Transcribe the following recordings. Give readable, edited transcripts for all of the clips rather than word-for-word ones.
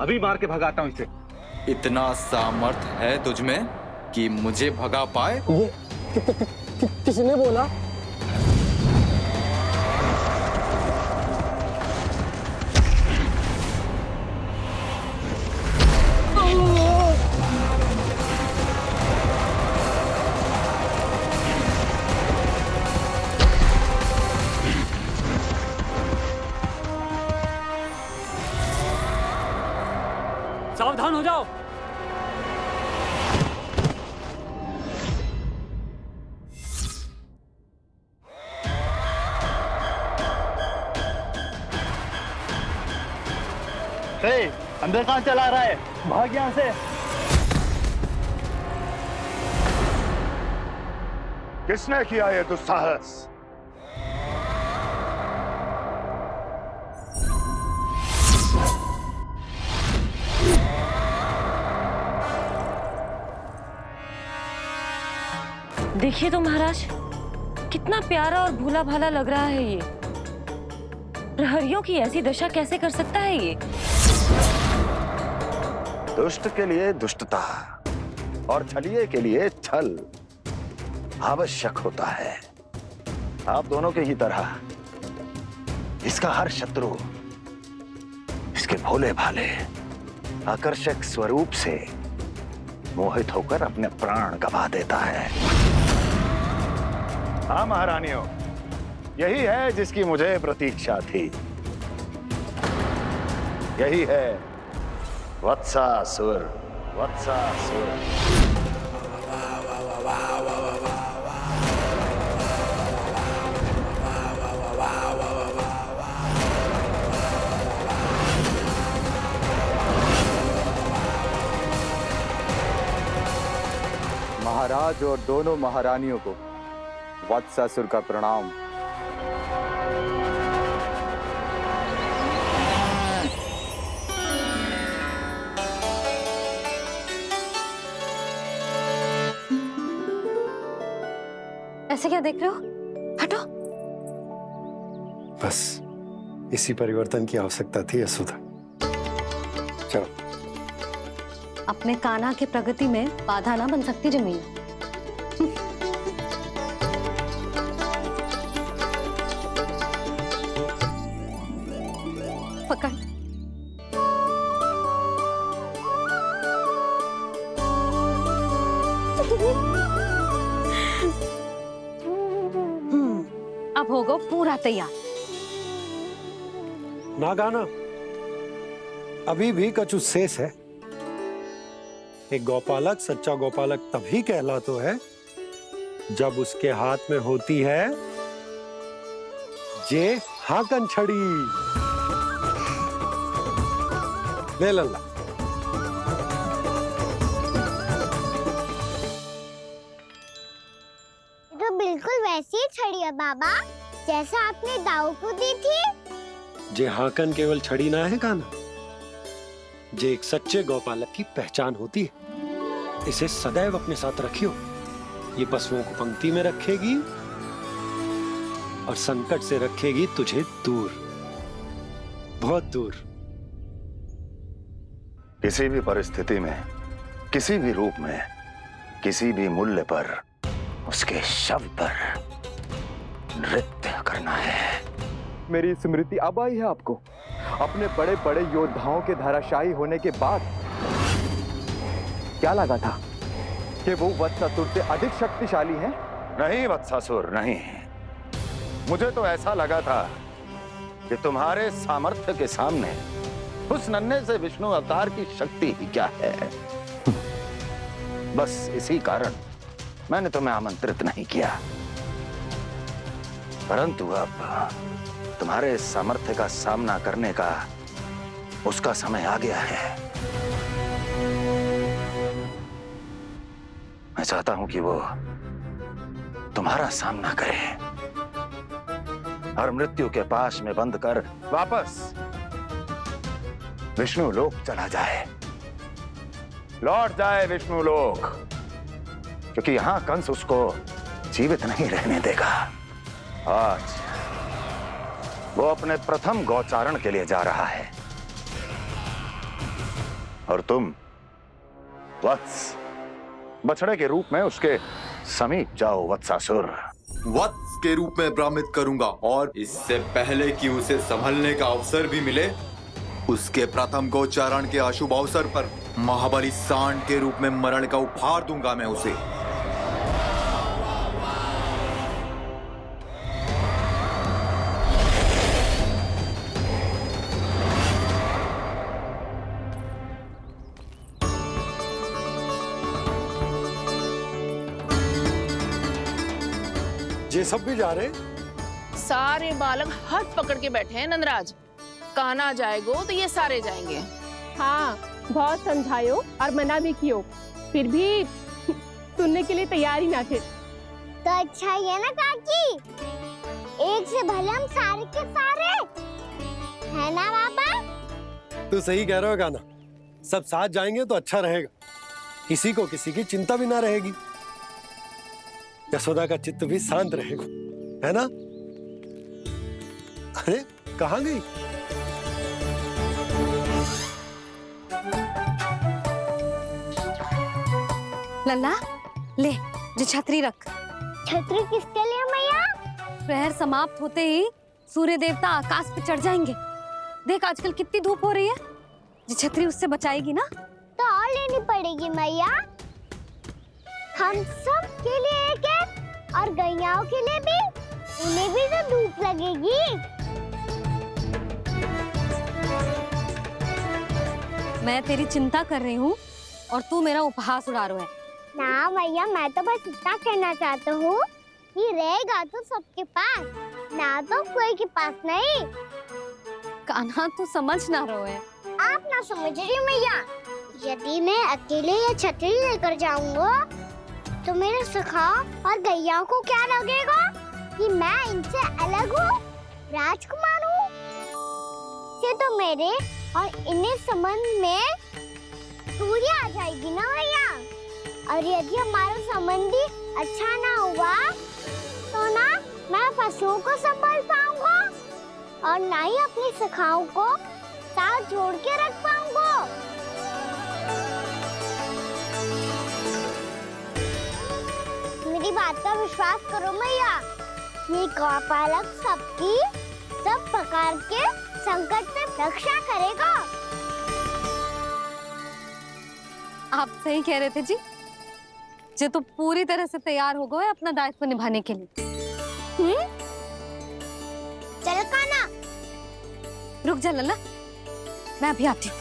अभी मार के भगाता हूँ इसे। इतना सामर्थ है तुझमें कि मुझे भगा पाए? ये किसने बोला? सावधान हो जाओ। अंदर कहाँ चला रहा है? भाग यहाँ से। किसने किया ये दुस्साहस? देखिए तो महाराज, कितना प्यारा और भोला भाला लग रहा है ये। प्रहरियों की ऐसी दशा कैसे कर सकता है ये? दुष्ट के लिए दुष्टता और छलिए के लिए छल आवश्यक होता है। आप दोनों के ही तरह इसका हर शत्रु इसके भोले भाले आकर्षक स्वरूप से मोहित होकर अपने प्राण गंवा देता है। हाँ महारानियों, यही है जिसकी मुझे प्रतीक्षा थी। यही है वत्सासुर। वत्सासुर महाराज और दोनों महारानियों को वत्सासुर का प्रणाम। ऐसे क्या देख रहे हो? हटो। बस इसी परिवर्तन की आवश्यकता थी यशोदा। चलो। अपने कान्हा के प्रगति में बाधा ना बन सकती जमीन। पकड़। अब होगा पूरा तैयार। ना गाना अभी भी कछु शेष है। एक गौपालक सच्चा गौपालक तभी कहलाता है जब उसके हाथ में होती है जे हाकन छड़ी। ले लल्ला। तो बिल्कुल वैसी ही छड़ी है बाबा, जैसा आपने दाऊ को दी थी। जे हाकन केवल छड़ी ना है कान्हा, जे एक सच्चे गौपालक की पहचान होती है। इसे सदैव अपने साथ रखियो। ये पशुओं को पंक्ति में रखेगी और संकट से रखेगी तुझे दूर, बहुत दूर। किसी भी परिस्थिति में, किसी भी रूप में, किसी भी मूल्य पर उसके शव पर नृत्य करना है। मेरी स्मृति अब आई है आपको? अपने बड़े बड़े योद्धाओं के धराशायी होने के बाद क्या लगा था कि वो वत्सासुर से अधिक शक्तिशाली हैं? नहीं वत्सासुर, नहीं। मुझे तो ऐसा लगा था कि तुम्हारे सामर्थ्य के सामने उस नन्हे से विष्णु अवतार की शक्ति ही क्या है। बस इसी कारण मैंने तुम्हें आमंत्रित नहीं किया। परंतु अब तुम्हारे सामर्थ्य का सामना करने का उसका समय आ गया है। मैं चाहता हूं कि वो तुम्हारा सामना करे और मृत्यु के पाश में बंद कर वापस विष्णु लोक चला जाए, लौट जाए विष्णु लोक, क्योंकि यहां कंस उसको जीवित नहीं रहने देगा। आज वो अपने प्रथम गौचारण के लिए जा रहा है। और तुम वत्स, बछड़े के रूप में उसके समीप जाओ वत्सासुर। वत्स के रूप में भ्रमित करूंगा, और इससे पहले कि उसे संभलने का अवसर भी मिले, उसके प्रथम गोचारण के अशुभ अवसर पर महाबली सांड के रूप में मरण का उपहार दूंगा मैं उसे। ये सब भी जा रहे? सारे बालक हाथ पकड़ के बैठे हैं नंदराज। कान्हा जाएगो तो ये सारे जाएंगे। हाँ, बहुत समझायो और मना भी कियो, फिर भी सुनने के लिए तैयार ही ना थे। तो अच्छा ही है ना काकी, एक से भले हम सारे के सारे, है ना बाबा? तू सही कह रहा हो कान्हा, सब साथ जाएंगे तो अच्छा रहेगा, किसी को किसी की चिंता भी ना रहेगी, यशोदा का चित्त भी शांत रहेगा, है ना? अरे कहाँ गई? लल्ला, ले जो छतरी रख। छतरी किसके लिए मैया? प्रहर समाप्त होते ही सूर्य देवता आकाश पे चढ़ जाएंगे। देख आजकल कितनी धूप हो रही है, जो छतरी उससे बचाएगी ना। तो और लेनी पड़ेगी मैया, हम सब के लिए एक एक, और गैयाओं के लिए भी, उन्हें भी तो धूप लगेगी। मैं तेरी चिंता कर रही हूँ और तू मेरा उपहास उड़ा रहा है। ना भैया, मैं तो बस इतना कहना चाहता हूँ कि रहेगा तो सबके पास, ना तो कोई के पास नहीं। कान्हा तू समझ ना रहो है। आप ना समझ रही मैया, यदि मैं अकेले ये छतरी लेकर जाऊंगा तो मेरे सखा और गैयाओं को क्या लगेगा कि मैं इनसे अलग हूँ, राजकुमार हूँ। से तो मेरे और इन्हें संबंध में दूरी आ जाएगी ना भैया। और यदि हमारा संबंध ही अच्छा ना हुआ तो ना मैं पशुओं को संभाल पाऊंगा और ना ही अपनी सखाओं को साथ जोड़ के रख पाऊंगा। मेरी बात का विश्वास करो मैया, ये गौपालक सबकी सब प्रकार के संकट से रक्षा करेगा। आप सही कह रहे थे जी, जो तो पूरी तरह से तैयार हो गए अपना दायित्व निभाने के लिए। चल कान्हा। रुक जा लल्ला, मैं अभी आती हूँ।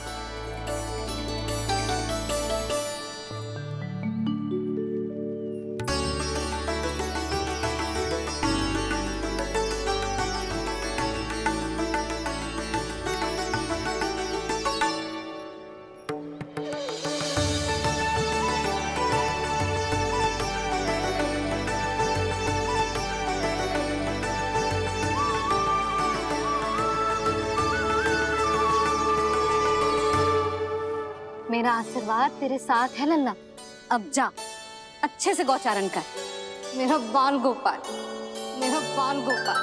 मेरा आशीर्वाद तेरे साथ है लल्ला। अब जा, अच्छे से गौचारण कर। मेरा बाल गोपाल, मेरा बाल गोपाल।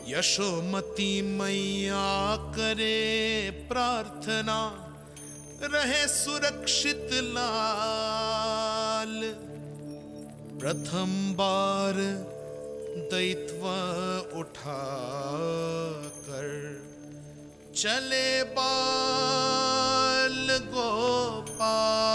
यशोमती मैया करे प्रार्थना, रहे सुरक्षित लाल। प्रथम बार दैत्व उठा कर चले बाल गोपाल।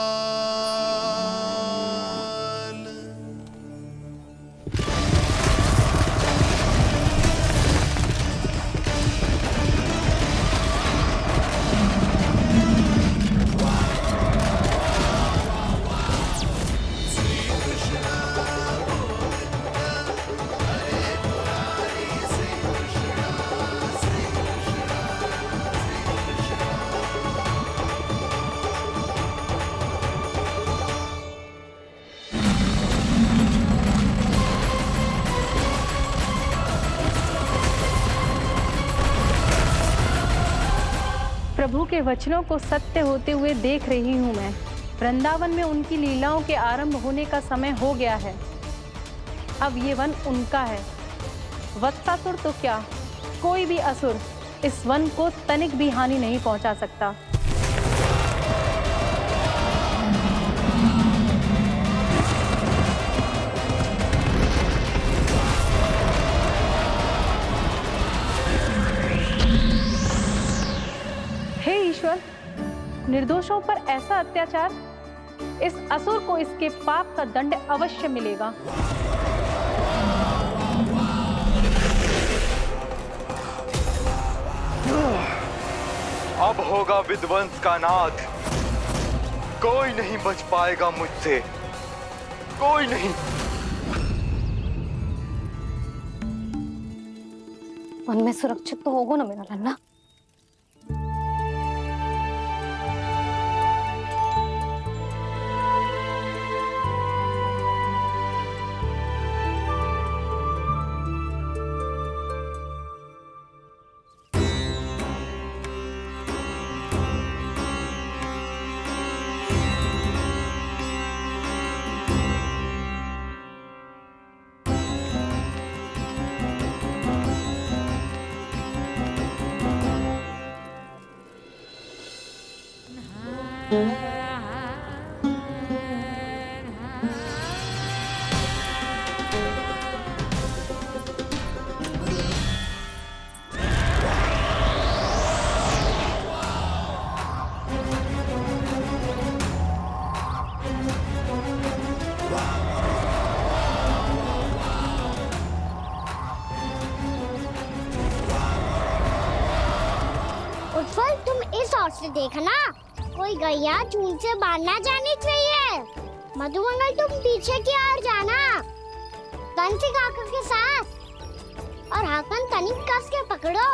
प्रभु के वचनों को सत्य होते हुए देख रही हूँ मैं। वृंदावन में उनकी लीलाओं के आरंभ होने का समय हो गया है। अब ये वन उनका है। वत्सासुर तो क्या, कोई भी असुर इस वन को तनिक भी हानि नहीं पहुंचा सकता। हे ईश्वर, निर्दोषों पर ऐसा अत्याचार, इस असुर को इसके पाप का दंड अवश्य मिलेगा। अब होगा विध्वंस का नाद। कोई नहीं बच पाएगा मुझसे, कोई नहीं। वन में सुरक्षित तो होगो ना मेरा लल्ला? उत्पल, तुम इस ओर से देखना, कोई गैया चून से बाहर ना जानी चाहिए। मधुमंगल, तुम पीछे की ओर जाना, कंसी काका के साथ, और हाकन तनिक कस के पकड़ो,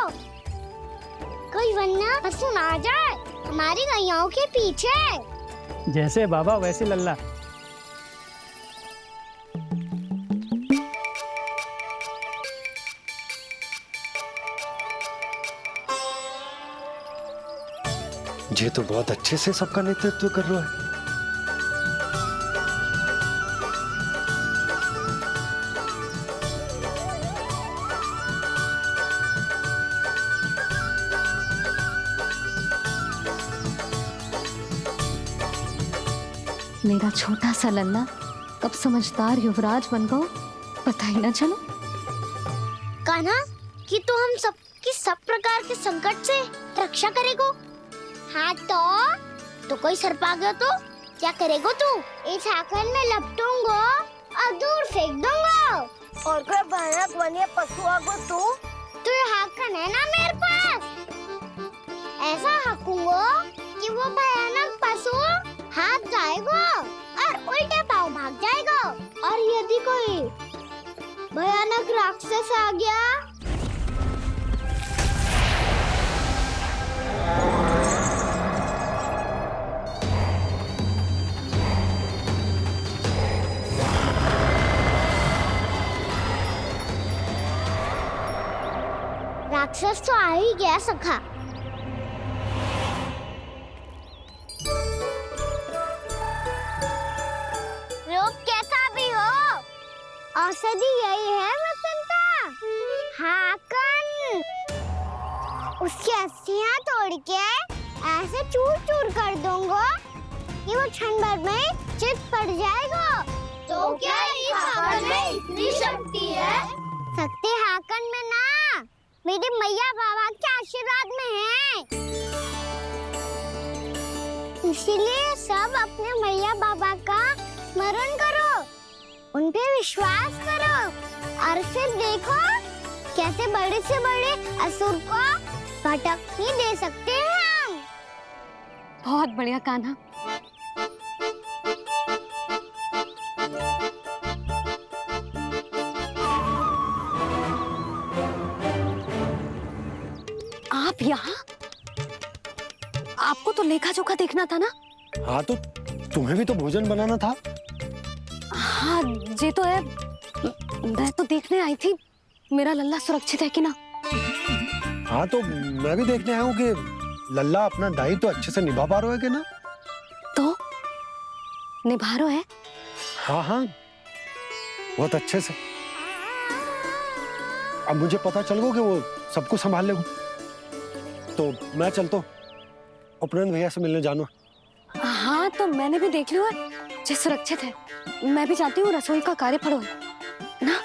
कोई वरना पशु ना आ जाए हमारी गैयाओं के पीछे। जैसे बाबा वैसे लल्ला। ये तो बहुत अच्छे से सबका नेतृत्व कर रहा है। मेरा छोटा सा लल्ला कब समझदार युवराज बन गो, पता ही ना चलो। कान्हा, कि तू हम सबकी सब प्रकार के संकट से रक्षा करेगो। हाँ तो कोई सर्प आ गया तो क्या करेगो तू? इस हाकन में लपटूंगा और दूर फेंक दूंगा। और कोई भयानक वन्य पशु आगो तो ये हाकन है ना मेरे पास, ऐसा हाकूंगा कि वो भयानक पशु हाथ जाएगा और उल्टे पांव भाग जाएगा। और यदि कोई भयानक राक्षस आ गया राक्षस तो आ ही गया सखा। रोग कैसा भी हो, औषधि यही है वसंता। हाकन उसकी अस्थियां तोड़ के ऐसे चूर चूर कर दूंगा कि वो क्षण भर में चित पड़ जाएगा। तो क्या इस हाकन में इतनी शक्ति है? शक्ति हाकन में ना, मेरे मैया बाबा के आशीर्वाद में है। इसीलिए सब अपने मैया बाबा का स्मरण करो, उन पे विश्वास करो और फिर देखो कैसे बड़े से बड़े असुर को भटक ही दे सकते हैं हम। बहुत बढ़िया कान्हा। आप यहाँ? आपको तो लेखा जोखा देखना था ना? हाँ तो तुम्हें भी तो भोजन बनाना था। हाँ ये तो है, मैं तो देखने आई थी मेरा लल्ला सुरक्षित है कि ना। हाँ तो मैं भी देखने आया हूँ कि लल्ला अपना दायित्व तो अच्छे से निभा पा रहा है कि ना। तो निभा रहा है? हाँ हाँ बहुत अच्छे से। अब मुझे पता चल गया कि वो सबको संभाल लेगा। तो मैं चलता हूँ, उपनंद भैया से मिलने जाना। हाँ तो मैंने भी देख लिया जो सुरक्षित है। मैं भी चाहती हूँ रसोई का कार्य पड़ो ना।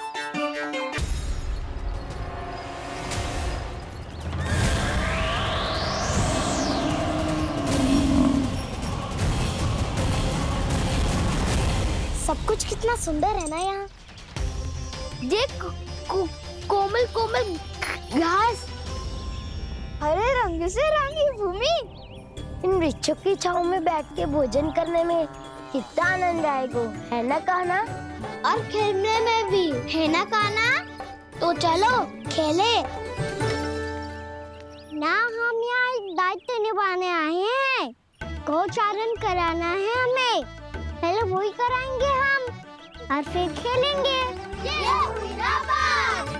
सब कुछ कितना सुंदर है ना यहाँ। देख कोमल कोमल घास, हरे रंग से रंगी भूमि। इन वृक्षों की छांव में बैठ के भोजन करने में कितना आनंद आएगा, है ना कान्हा? और खेलने में भी, है ना कान्हा? तो चलो खेले ना। हम यहाँ एक दायित्व निभाने आए हैं, गौचारण कराना है हमें। पहले वही कराएंगे हम और फिर खेलेंगे। ये हुई ना बात।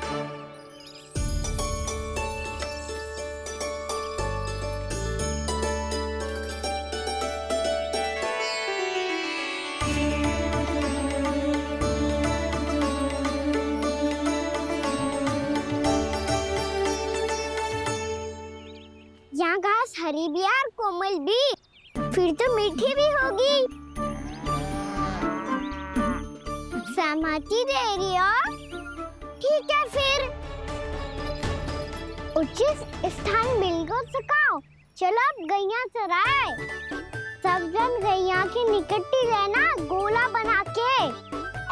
यहाँ घास हरी भी और कोमल भी, फिर तो मीठी भी होगी। सहमति दे रही हो? ठीक है फिर उचित स्थान मिलकर सकाओ। चलो अब गैया चराए। सब जन गैया के निकट ही रहना, गोला बना के।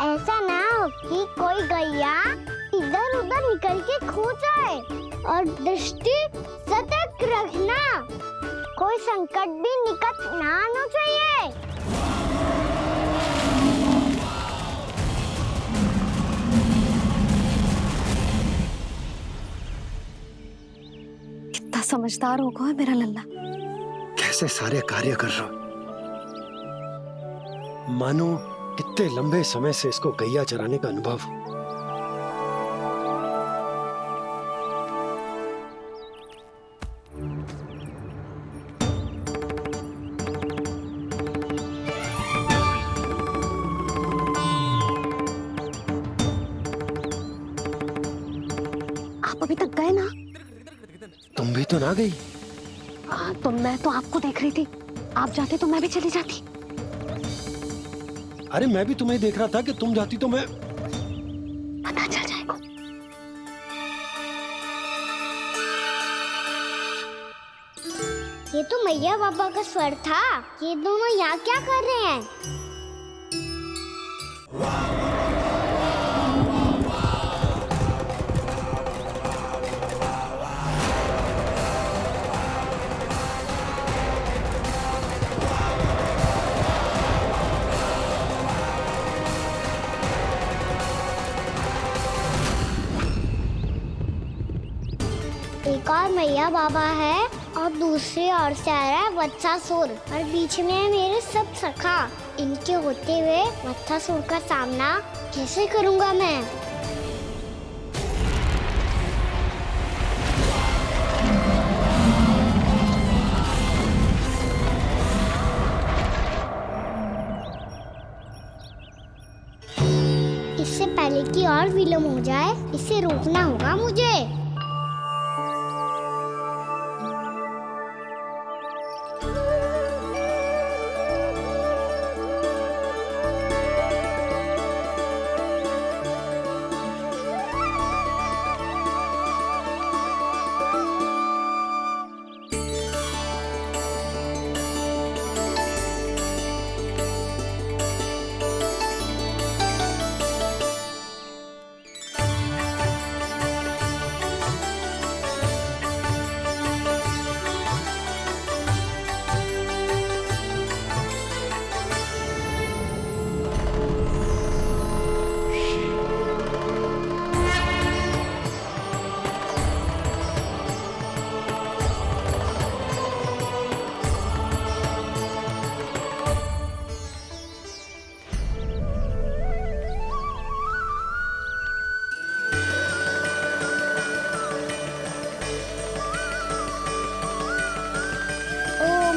ऐसा ना हो कि कोई गैया इधर उधर निकल के खो जाए। और दृष्टि सतर्क रखना, कोई संकट भी निकट ना आना चाहिए। कितना समझदार होगा है मेरा लल्ला। कैसे सारे कार्य कर रहा, मानो कितने लंबे समय से इसको गैया चराने का अनुभव। आप अभी तक गए ना? तुम भी तो ना गई। तो मैं तो आपको देख रही थी, आप जाते तो मैं भी चली जाती। अरे मैं भी तुम्हें देख रहा था कि तुम जाती तो मैं। पता चल जाएगा। ये तो मैया बाबा का स्वर था। ये दोनों यहाँ क्या कर रहे हैं? एक और मैया बाबा है और दूसरी ओर से आ रहा है वत्सासुर, और बीच में है मेरे सब सखा। इनके होते हुए वत्सासुर का सामना कैसे करूंगा मैं? इससे पहले कि और विलम्ब हो जाए, इसे रोकना होगा मुझे।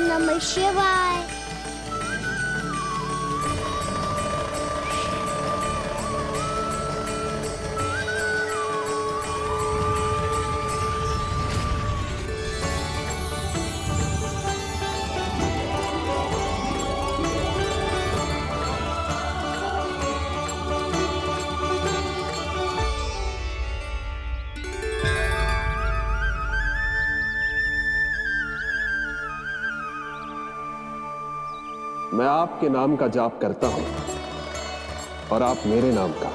नमः शिवाय। मैं आपके नाम का जाप करता हूं और आप मेरे नाम का।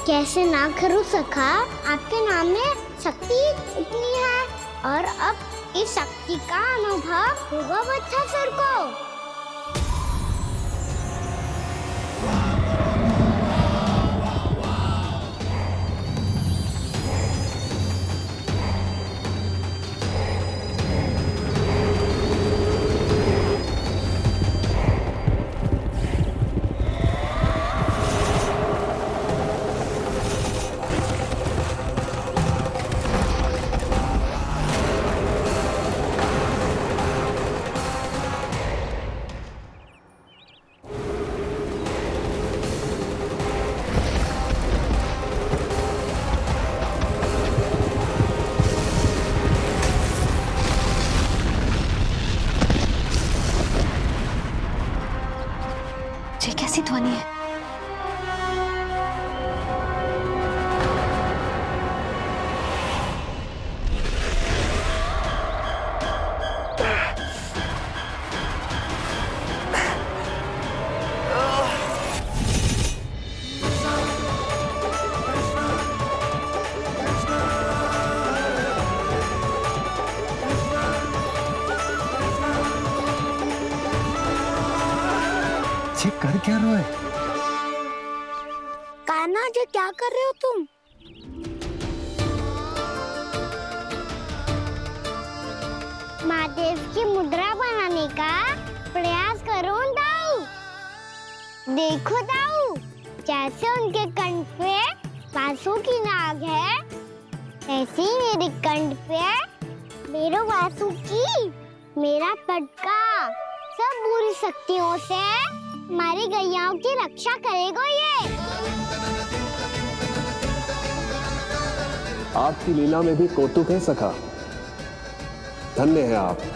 कैसे ना करूं सखा, आपके नाम में शक्ति इतनी है और अब इस शक्ति का अनुभव होगा बच्चासुर को। ये कैसी ध्वनि है? कर क्या रहे हो? कान्हा जी क्या कर रहे हो तुम? महादेव की मुद्रा बनाने का प्रयास करो दाऊ। देखो दाऊ, जैसे उनके कंठ पे वासु की नाग है, ऐसे ही मेरे कंठ पे मेरे वासु की मेरा पटका सब बुरी शक्तियों से हमारी गैयाओं की रक्षा करेगा ये। आपकी लीला में भी कौतुक है सखा, धन्य है आप।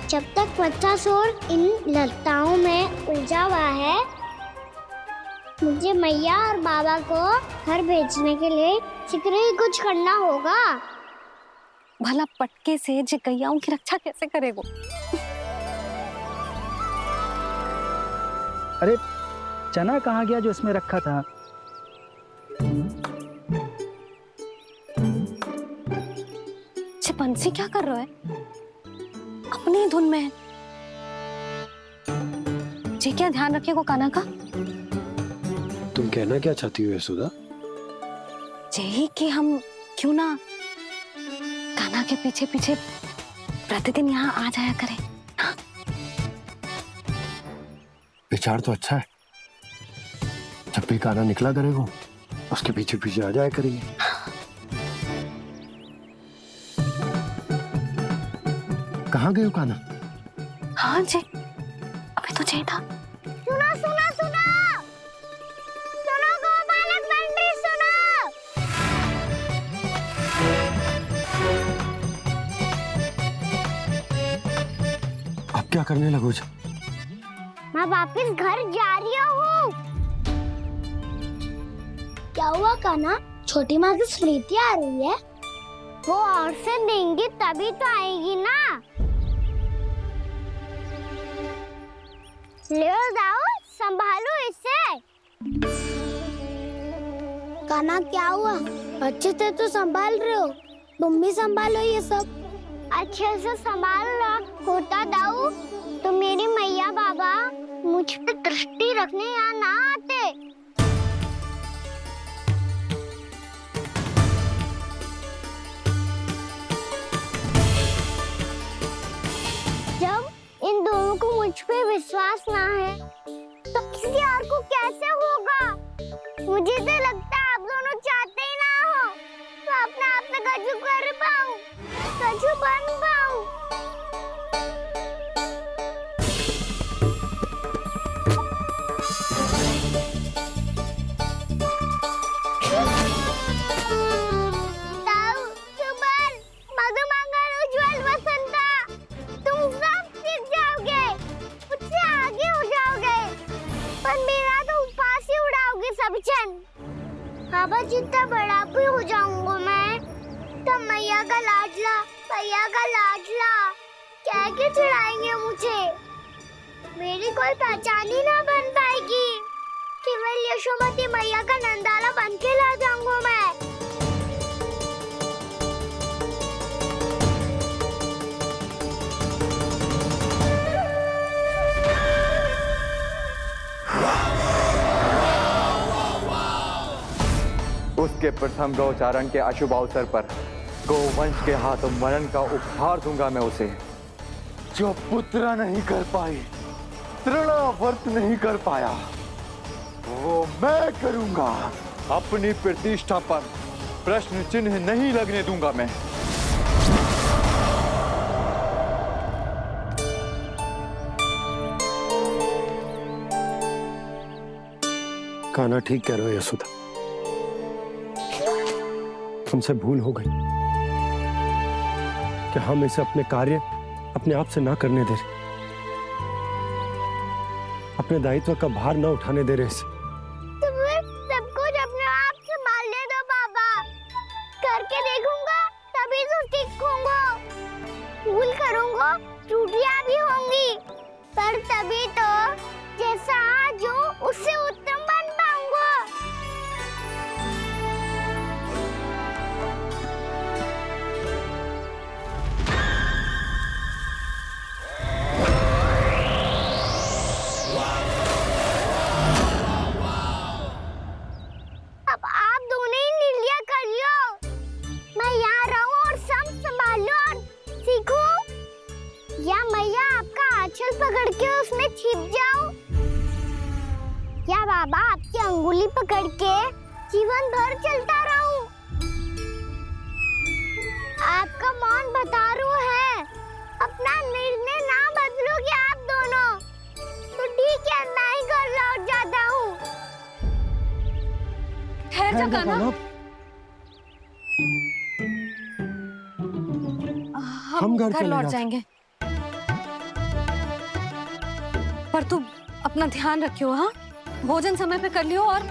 जब तक बच्चासुर इन लताओं में उलझा हुआ है, मुझे मैया और बाबा को घर भेजने के लिए शीघ्र ही कुछ करना होगा। भला पटके से जे गैयाओं की रक्षा कैसे करेगो? अरे चना कहाँ गया जो इसमें रखा था? बंसी क्या कर रहा है? अपनी धुन में है। जी क्या ध्यान रखिएगा कान्हा का। तुम कहना क्या चाहती हो यशोदा? यही कि हम क्यों ना कान्हा के पीछे पीछे प्रतिदिन यहाँ आ जाया करें। हाँ? विचार तो अच्छा है। जब भी कान्हा निकला करेगा उसके पीछे पीछे आ जाया करेंगे। कहाँ गए हो कान्हा? हाँ जी, अभी तो चाहिए था। सुनो सुनो सुनो सुनो गोपालक बंटी सुनो। अब क्या करने लगोगे? मैं वापस घर जा रही हूँ। क्या हुआ कान्हा? छोटी माँ की स्मृति आ रही है। वो और से देंगी तभी तो आएगी ना। ले जाओ, संभालो इसे। कान्हा क्या हुआ? अच्छे से तो संभाल रहे हो, तुम भी संभालो ये सब। अच्छे से संभालना होता दाऊ तो मेरी मैया बाबा मुझ पे दृष्टि रखने यहाँ ना आते। जब इन दोनों को मुझ पे विश्वास ना है तो किसी और को कैसे होगा? मुझे तो लगता है आप दोनों चाहते ही ना हो तो अपने आप से कछु कर पाऊं, कछु बन पाऊं। सफिशिएंट। बाबा जितना बड़ा भी हो जाऊंगा मैं, तब मैया का लाडला कह के चिढ़ाएंगे मुझे। मेरी कोई पहचान ही ना बन पाएगी। केवल यशोमती मैया का नंदाला बन के ला जाऊंगा मैं। उसके प्रथम गौचारण के अशुभ अवसर पर गोवंश के हाथों मरण का उपहार दूंगा मैं उसे। जो पुत्र नहीं कर पाई, तृणावर्त नहीं कर पाया, वो मैं करूंगा। अपनी प्रतिष्ठा पर प्रश्न चिन्ह नहीं लगने दूंगा मैं। कान्हा ठीक कह रहे हो यशोदा, हमसे भूल हो गई कि हम इसे अपने कार्य अपने आप से ना करने दे रहे, अपने दायित्व का भार ना उठाने दे रहे इसे। तुम्हें सब कुछ अपने आप से संभालने दो बाबा। करके देखूंगा तभी तो सीखूंगा। भूल करूंगा, त्रुटियां भी होंगी, पर तभी तो जैसा आज हूं उससे उत्तम बन पाऊंगा। अब आप दोनों ही निर्णय कर लो। मैं यहाँ रहूं और सब संभालूं और सीखूं, या मैया आपका आंचल पकड़ के उसमें छिप जाऊं, या बाबा आपकी अंगुली पकड़ के जीवन भर चलता रहूं। आपका मौन बता रहा है। अपना निर्णय ना बदलोगे आप दोनों तो ठीक है, मैं ही घर लौट जाता हूँ। ठहर जा कान्हा, हम घर लौट जाएंगे, पर तू अपना ध्यान रखियो। हाँ, भोजन समय पे कर लियो। और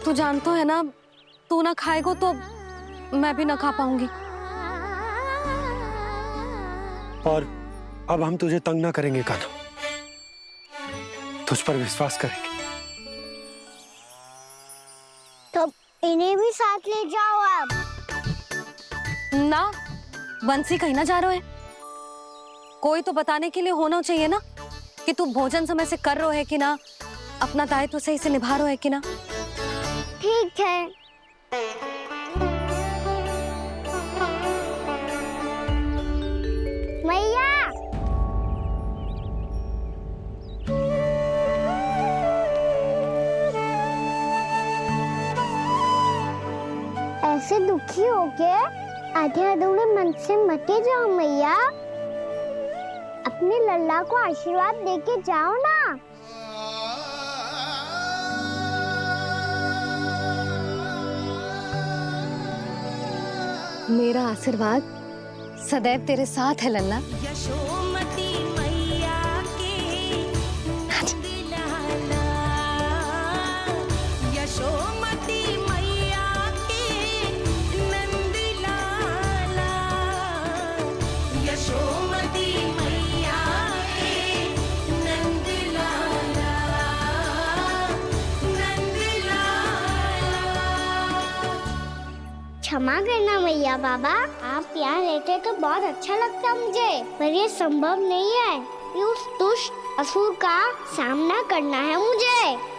तू जानतो है ना, तू ना खाएगो तो मैं भी ना खा पाऊंगी। और अब हम तुझे तंग ना करेंगे कान्हा, तुझ पर विश्वास करेंगे। तो इन्हें भी साथ ले जाओ आप। ना, बंसी कहीं ना जा रहे है। कोई तो बताने के लिए होना चाहिए ना कि तू भोजन समय से कर रहा है कि ना, अपना दायित्व सही से निभा रहा है कि ना। ठीक है। मैया, ऐसे दुखी हो के आधे अधूरे मन से मत जाओ मैया। अपने लल्ला को आशीर्वाद देके जाओ ना। मेरा आशीर्वाद सदैव तेरे साथ है लल्ला। यशोमती मैया के नंद लाला, यशोमती मैया के नंद लाला, यशोमती मैया के नंद लाला, नंद लाला। क्षमा करना मैया बाबा, आप यहाँ रहते तो बहुत अच्छा लगता मुझे, पर ये संभव नहीं है। ये उस दुष्ट असुर का सामना करना है मुझे।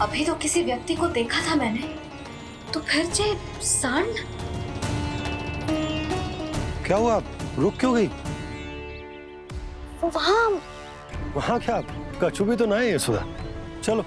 अभी तो किसी व्यक्ति को देखा था मैंने, तो फिर जे सांड। क्या हुआ, रुक क्यों गई? वहाँ क्या कछु भी तो ना है यशोदा, चलो।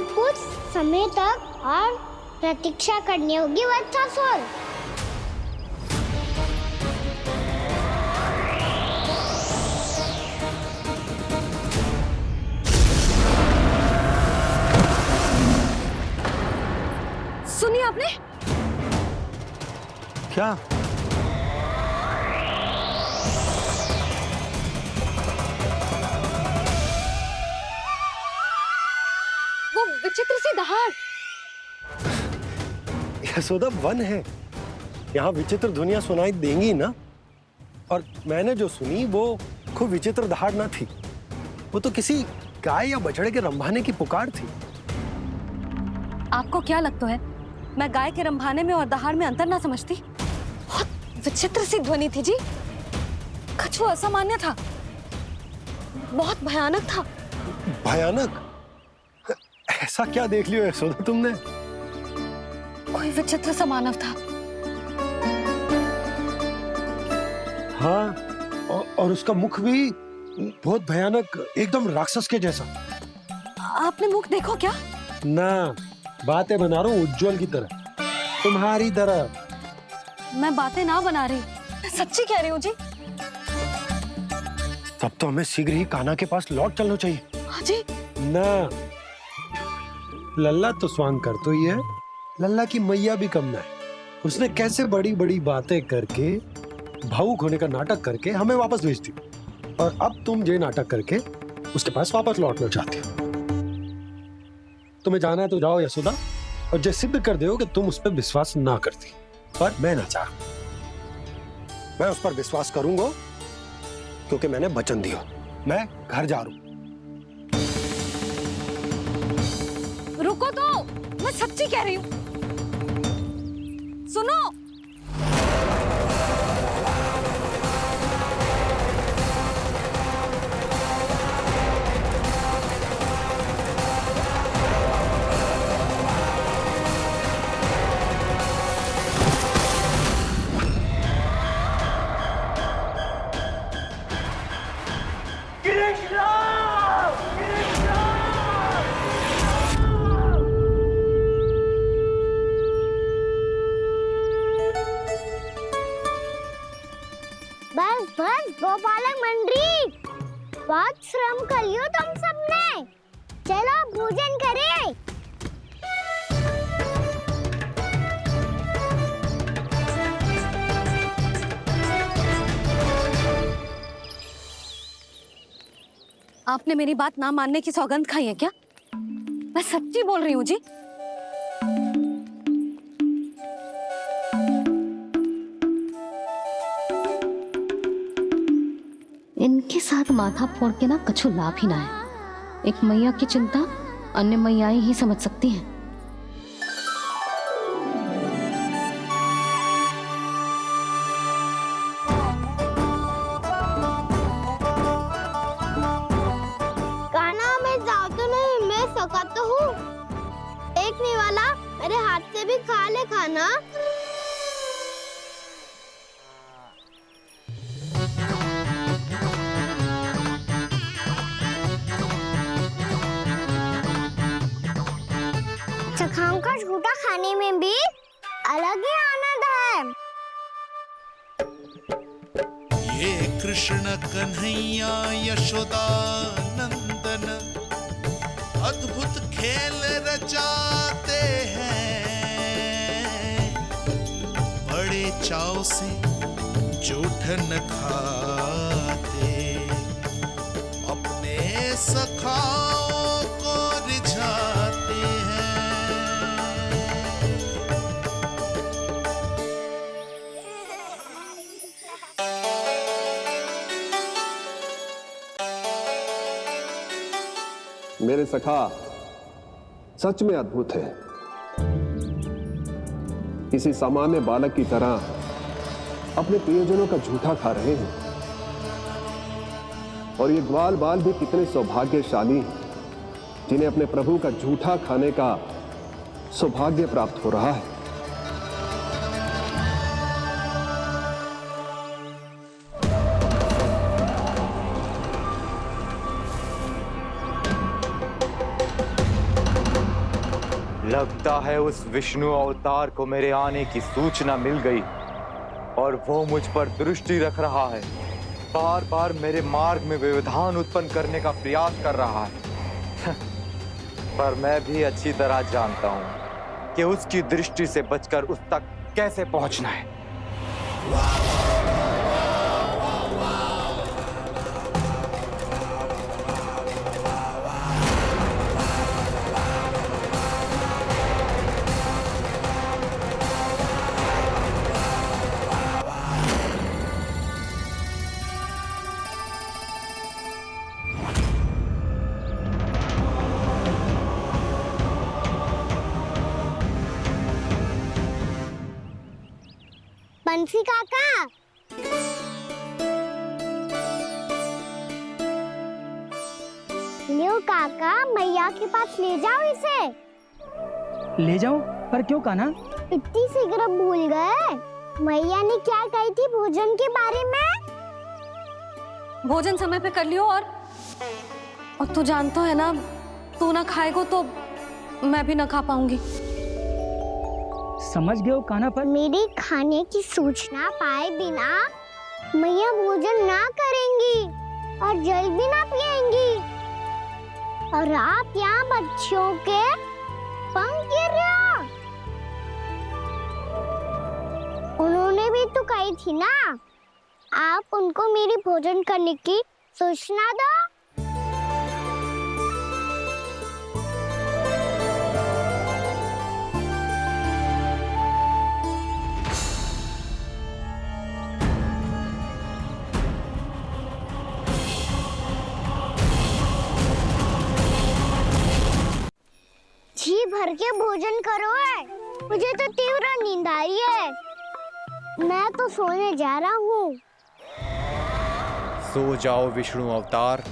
कुछ समय तक और प्रतीक्षा करनी होगी वत्सासुर। सुनिए आपने क्या? वो विचित्र सी दहाड़। यशोदा, वन है, यहाँ विचित्र ध्वनियां सुनाई देंगी ना। और मैंने जो सुनी वो खूब विचित्र दहाड़ ना थी, वो तो किसी गाय या बछड़े के रंभाने की पुकार थी। आपको क्या लगता है मैं गाय के रंभाने में और दहाड़ में अंतर ना समझती? बहुत विचित्र सी ध्वनि थी जी, कछु असामान्य था, बहुत भयानक था। भयानक? ऐसा क्या देख लियो यशोदा तुमने? कोई विचित्र सा मानव था। हाँ, और उसका मुख भी बहुत भयानक, एकदम राक्षस के जैसा। आपने मुख देखो क्या? ना, बातें बना रहा हूँ उज्जवल की तरह, तुम्हारी तरह। मैं बातें ना बना रही, मैं सच्ची कह रही हूँ जी। तब तो हमें शीघ्र ही कान्हा के पास लौट चलना चाहिए। हाँ जी। ना, लल्ला तो स्वांग कर तो ही है, लल्ला की मैया भी कम ना है। उसने कैसे बड़ी बड़ी बातें करके, भावुक होने का नाटक करके हमें वापस भेज दी, और अब तुम ये नाटक करके उसके पास वापस लौटना चाहती हो। तुम्हें जाना है तो जाओ यशोदा, और जो सिद्ध कर दो कि तुम उस पर विश्वास ना करती। पर मैं ना चाह, मैं उस पर विश्वास करूंगा क्योंकि मैंने वचन दिया। मैं घर जा रहा हूं। रुको तो, मैं सच्ची कह रही हूँ। सुनो, बस बस गोपालक मंडली, बहुत श्रम कर लियो तुम सबने, चलो भोजन करें। आपने मेरी बात ना मानने की सौगंध खाई है क्या? मैं सच्ची बोल रही हूँ जी। इनके साथ माथा फोड़ के ना कछु लाभ ही ना है। एक मैया की चिंता अन्य मैयाएं ही समझ सकती हैं। कान्हा, मैं जाऊँ तो नहीं, मैं सका तो हूँ। एक नहीं वाला मेरे हाथ से भी खा ले खाना। चखाओं का झूठा खाने में भी अलग ही आनंद है। ये कृष्ण कन्हैया यशोदा नंदन अद्भुत खेल रचाते हैं, बड़े चाव से जूठन खाते, अपने सखाओं को रिझाते हैं। मेरे सखा सच में अद्भुत है। किसी सामान्य बालक की तरह अपने प्रियजनों का झूठा खा रहे हैं। और ये ग्वाल बाल भी कितने सौभाग्यशाली हैं जिन्हें अपने प्रभु का झूठा खाने का सौभाग्य प्राप्त हो रहा है। लगता है उस विष्णु अवतार को मेरे आने की सूचना मिल गई और वो मुझ पर दृष्टि रख रहा है। बार बार मेरे मार्ग में व्यवधान उत्पन्न करने का प्रयास कर रहा है। पर मैं भी अच्छी तरह जानता हूं कि उसकी दृष्टि से बचकर उस तक कैसे पहुंचना है। बंसी काका, लियो काका, मैया के पास ले जाओ इसे। ले जाओ? पर क्यों कान्हा? इतनी शीघ्र भूल गए? मैया ने क्या कही थी भोजन के बारे में? भोजन समय पे कर लियो। और तू जानता है ना, तू ना खाएगा तो मैं भी ना खा पाऊंगी। समझ गए हो कान्हा? पर मेरे खाने की सूचना पाए बिना मैया भोजन ना करेंगी और जल भी ना पिएंगी। और आप यहाँ बच्चों के पंख गिर रहे हो। उन्होंने भी तो कही थी ना, आप उनको मेरी भोजन करने की सूचना दो। जी भर के भोजन करो है, मुझे तो तीव्र नींद आ रही है। मैं तो सोने जा रहा हूँ। सो जाओ विष्णु अवतार,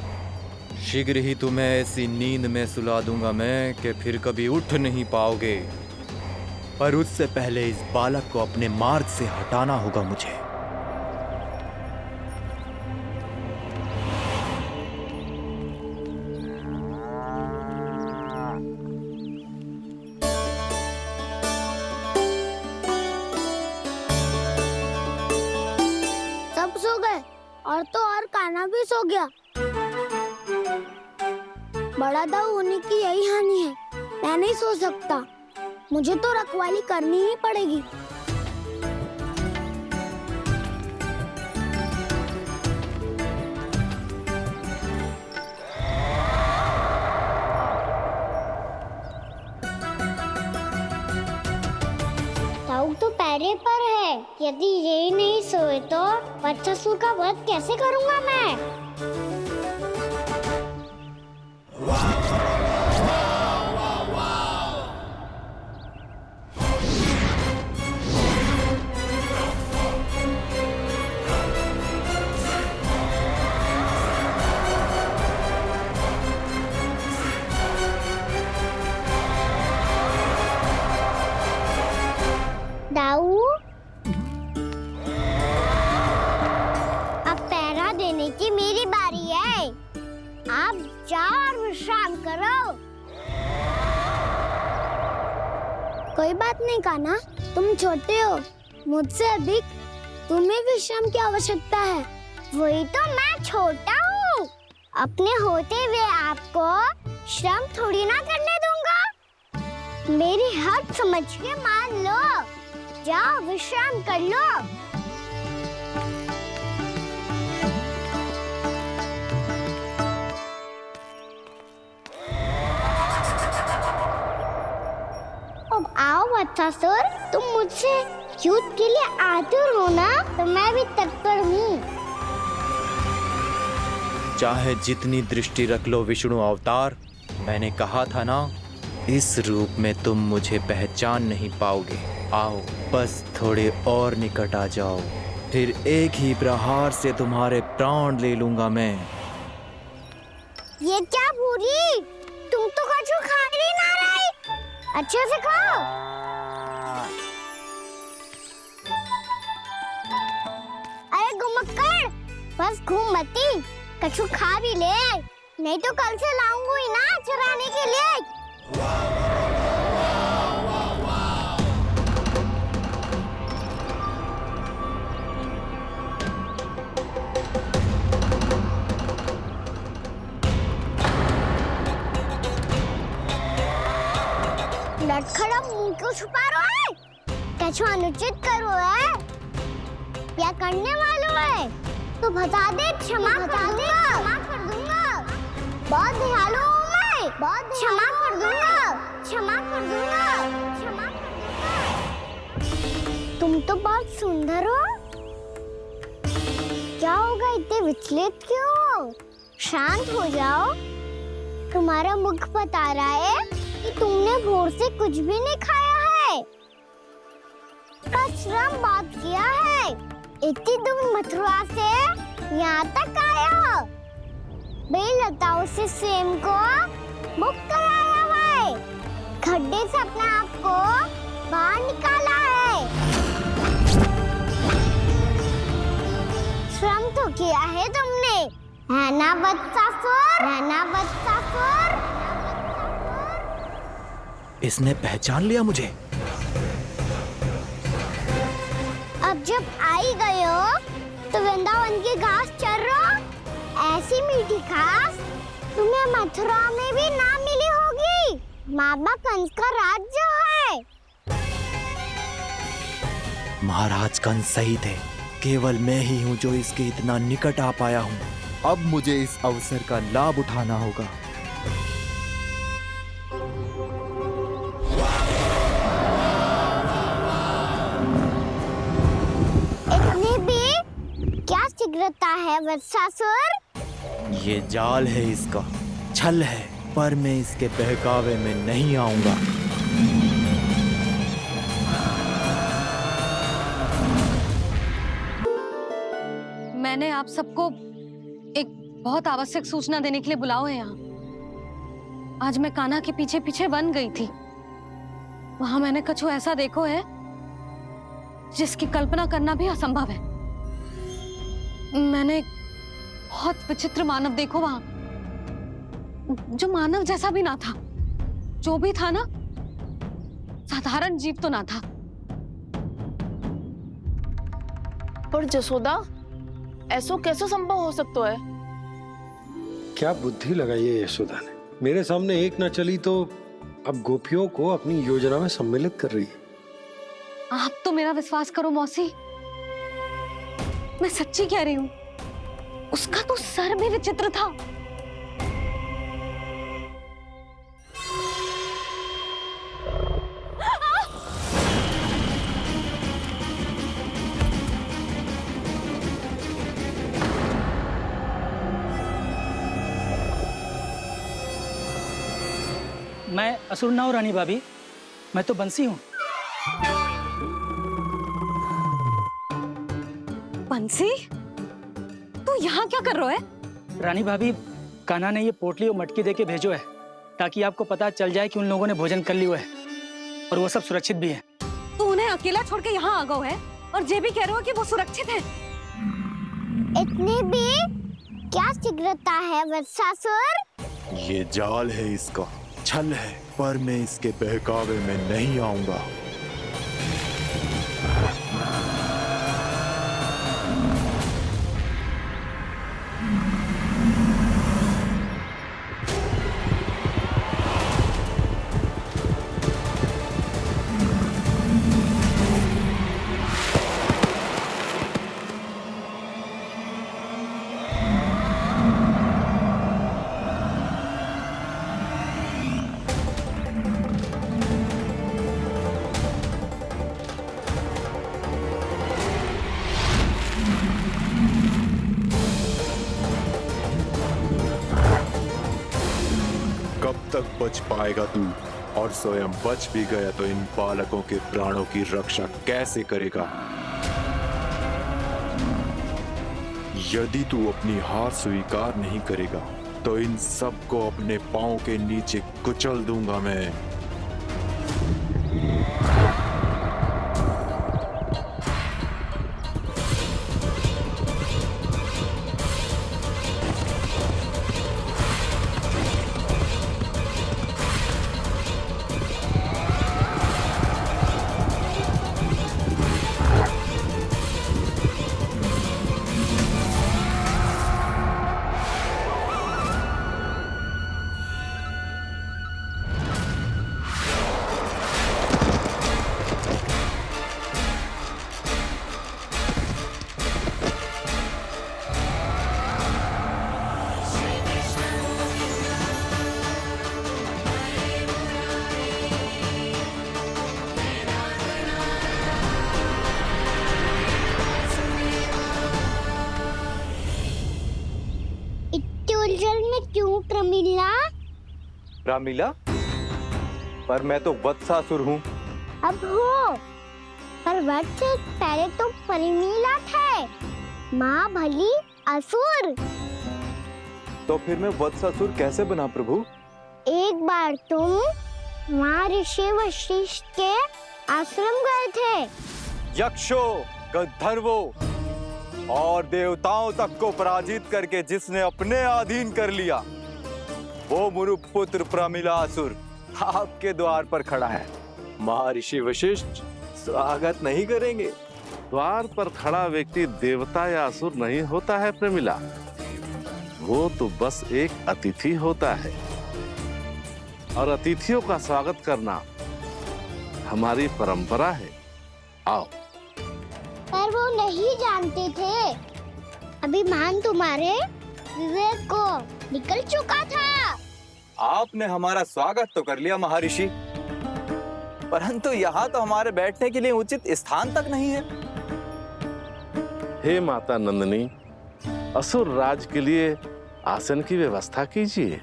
शीघ्र ही तुम्हें ऐसी नींद में सुला दूंगा मैं कि फिर कभी उठ नहीं पाओगे। पर उससे पहले इस बालक को अपने मार्ग से हटाना होगा मुझे। सब सो गए और तो और कान्हा भी सो गया। बड़ा दाऊ होने की यही हानि है। मैं नहीं सो सकता, मुझे तो रखवाली करनी ही पड़ेगी। दाऊ तो पैरे पर है। यदि ये नहीं सोए तो बच्चासुर का वध कैसे करूंगा मैं? दाऊ, अब पहरा देने की मेरी बारी है। आप जाओ और विश्राम करो। कोई बात नहीं कान्हा, तुम छोटे हो, मुझसे अधिक तुम्हें विश्राम की आवश्यकता है। वही तो मैं छोटा हूँ, अपने होते हुए आपको श्रम थोड़ी ना करने दूंगा। मेरी हद समझ के मान लो। जाओ विश्राम कर लो। अब आओ बच्चासुर, तुम मुझसे युद्ध के लिए आतुर हो ना, तो मैं भी तत्पर हूँ। चाहे जितनी दृष्टि रख लो विष्णु अवतार, मैंने कहा था ना, इस रूप में तुम मुझे पहचान नहीं पाओगे। आओ, बस थोड़े और निकट आ जाओ, फिर एक ही प्रहार से तुम्हारे प्राण ले लूंगा मैं। ये क्या भूरी, तुम तो कछु खा ही ना रही, अच्छे से खाओ। अरे घुमक्कड़, बस घूम मती, कछु खा भी ले, नहीं तो कल से लाऊंगी ही ना चुराने के लिए। लटखड़ा मुंह क्यों छुपा रहा है? कछु अनुचित करो है या करने वालों है तो बता दे, क्षमा कर दूंगा। बहुत दयालु हूँ मैं, बहुत क्षमा कर दूंगा। तुम तो बहुत सुंदर हो। क्या होगा, इतने विचलित क्यों हो? शांत हो जाओ। तुम्हारा मुख बता रहा है कि तुमने भोर से कुछ भी नहीं खाया है, बस श्रम बात किया है। इतनी दूर मथुरा से यहाँ तक आए हो, बेलताओं से स्वयं को मुक्त कराया है, खड्डे से अपने आप को बाहर निकाला है। श्रम तो किया है तुमने, है ना वत्सासुर? इसने पहचान लिया मुझे। अब जब आई गए हो तो वृंदावन की घास चर रहो। ऐसी मीठी घास तुम्हें मथुरा में भी ना मिली होगी। मामा कंस का राज्य है। महाराज कंस सही थे, केवल मैं ही हूँ जो इसके इतना निकट आ पाया हूँ। अब मुझे इस अवसर का लाभ उठाना होगा। इतने भी क्या शीघ्रता है वत्सासुर? ये जाल है इसका, छल है, पर मैं इसके बहकावे में नहीं आऊंगा। मैंने आप सबको एक बहुत आवश्यक सूचना देने के लिए बुलाओ है यहाँ। आज मैं कान्हा के पीछे पीछे वन गई थी। वहां मैंने कछु ऐसा देखो है जिसकी कल्पना करना भी असंभव है। मैंने बहुत विचित्र मानव देखो वहां, जो मानव जैसा भी ना था। जो भी था ना, साधारण जीव तो ना था। पर जसोदा, ऐसो कैसे संभव हो सकता है? क्या बुद्धि लगाई है यशोदा ने। मेरे सामने एक ना चली तो अब गोपियों को अपनी योजना में सम्मिलित कर रही है। आप तो मेरा विश्वास करो मौसी, मैं सच्ची कह रही हूँ। उसका तो सर भी विचित्र था। मैं असुर ना हूँ रानी भाभी, मैं तो बंसी हूँ। बंसी, तू यहाँ क्या कर रहा है? रानी भाभी, कान्हा ने ये पोटली और मटकी देके भेजो है ताकि आपको पता चल जाए कि उन लोगों ने भोजन कर लिया है और वो सब सुरक्षित भी है। तू उन्हें अकेला छोड़ के यहाँ आ गया है और ये भी कह रहे हो कि वो सुरक्षित है। इतनी भी क्या शीघ्रता है वत्सासुर? ये जाल है इसका, छल है, पर मैं इसके बहकावे में नहीं आऊंगा। तक बच पाएगा तू? और स्वयं बच भी गया तो इन बालकों के प्राणों की रक्षा कैसे करेगा? यदि तू अपनी हार स्वीकार नहीं करेगा तो इन सबको अपने पांव के नीचे कुचल दूंगा मैं। उलझन में क्यों प्रमिला? रामीला, पर मैं तो वत्सासुर हूँ। अब हो, पर वत्स से पहले तो प्रमिला थे, माँ भली असुर। तो फिर मैं वत्सासुर कैसे बना प्रभु? एक बार तुम माँ ऋषि वशिष्ठ के आश्रम गए थे। यक्षों, गंधर्वों और देवताओं तक को पराजित करके जिसने अपने अधीन कर लिया, वो मुरुपुत्र प्रमिलासुर आपके द्वार पर खड़ा है। महर्षि वशिष्ठ स्वागत नहीं करेंगे? द्वार पर खड़ा व्यक्ति देवता या असुर नहीं होता है प्रमिला, वो तो बस एक अतिथि होता है, और अतिथियों का स्वागत करना हमारी परंपरा है। आओ। पर वो नहीं जानते थे, अभिमान तुम्हारे विवेक को निकल चुका था। आपने हमारा स्वागत तो कर लिया महर्षि, परंतु यहाँ तो हमारे बैठने के लिए उचित स्थान तक नहीं है। हे माता नंदिनी, असुर राज के लिए आसन की व्यवस्था कीजिए।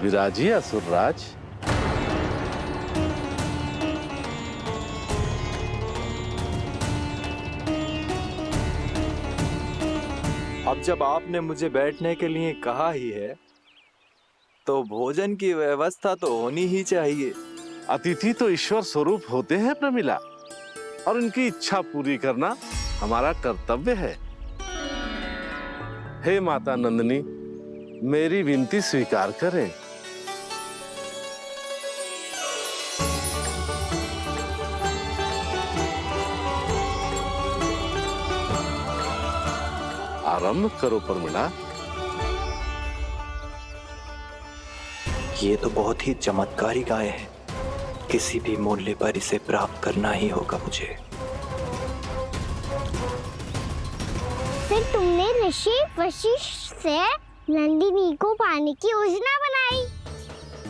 विराजिए असुर राज। अब जब आपने मुझे बैठने के लिए कहा ही है, तो भोजन की व्यवस्था तो होनी ही चाहिए। अतिथि तो ईश्वर स्वरूप होते हैं प्रमिला, और उनकी इच्छा पूरी करना हमारा कर्तव्य है। हे माता नंदिनी, मेरी विनती स्वीकार करें। आरंभ करो प्रमिला। ये तो बहुत ही चमत्कारी गाय है, किसी भी मूल्य पर इसे प्राप्त करना ही होगा मुझे। फिर तुमने ऋषि वशिष्ठ से नंदिनी को पाने की योजना बनाई,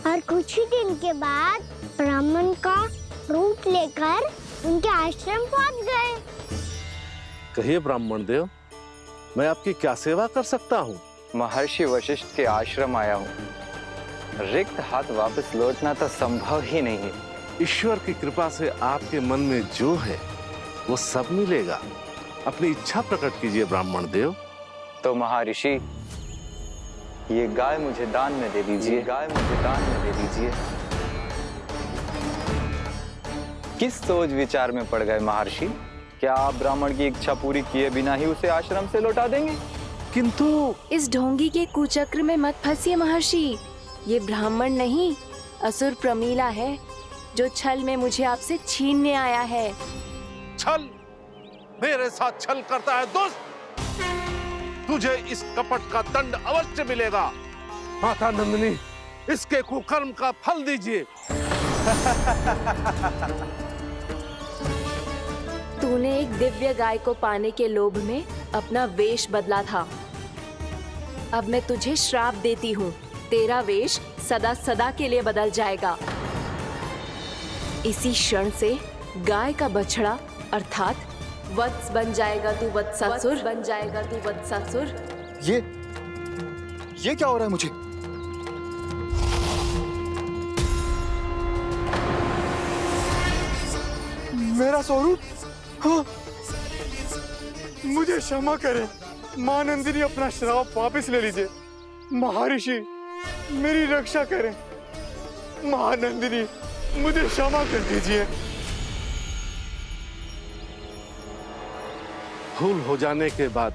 और कुछ ही दिन के बाद ब्राह्मण का रूप लेकर उनके आश्रम पहुंच गए। कहिए ब्राह्मण देव, मैं आपकी क्या सेवा कर सकता हूँ? महर्षि वशिष्ठ के आश्रम आया हूँ। रिक्त हाथ वापस लौटना तो संभव ही नहीं है। ईश्वर की कृपा से आपके मन में जो है वो सब मिलेगा। अपनी इच्छा प्रकट कीजिए ब्राह्मण देव। तो महर्षि, ये गाय मुझे दान में दे दीजिए। गाय मुझे दान में दे दीजिए। किस सोच विचार में पड़ गए महर्षि? क्या आप ब्राह्मण की इच्छा पूरी किए बिना ही उसे आश्रम से लौटा देंगे? किंतु इस ढोंगी के कुचक्र में मत फंसिए महर्षि। ये ब्राह्मण नहीं, असुर प्रमीला है, जो छल में मुझे आपसे छीनने आया है। छल? मेरे साथ छल करता है दुष्ट? तुझे इस कपट का दंड अवश्य मिलेगा। माता नंदिनी, इसके कुकर्म का फल दीजिए। तूने एक दिव्य गाय को पाने के लोभ में अपना वेश बदला था। अब मैं तुझे श्राप देती हूँ, तेरा वेश सदा सदा के लिए बदल जाएगा। इसी क्षण से गाय का बछड़ा अर्थात वत्स बन जाएगा तू वत्सासुर, बन जाएगा तू वत्सासुर। ये क्या हो रहा है मुझे? मेरा स्वरूप? हाँ। मुझे क्षमा करें मां नंदिनी, अपना श्राप वापस ले लीजिए। महर्षि मेरी रक्षा करें। महानंदिनी मुझे क्षमा कर दीजिए। भूल हो जाने के बाद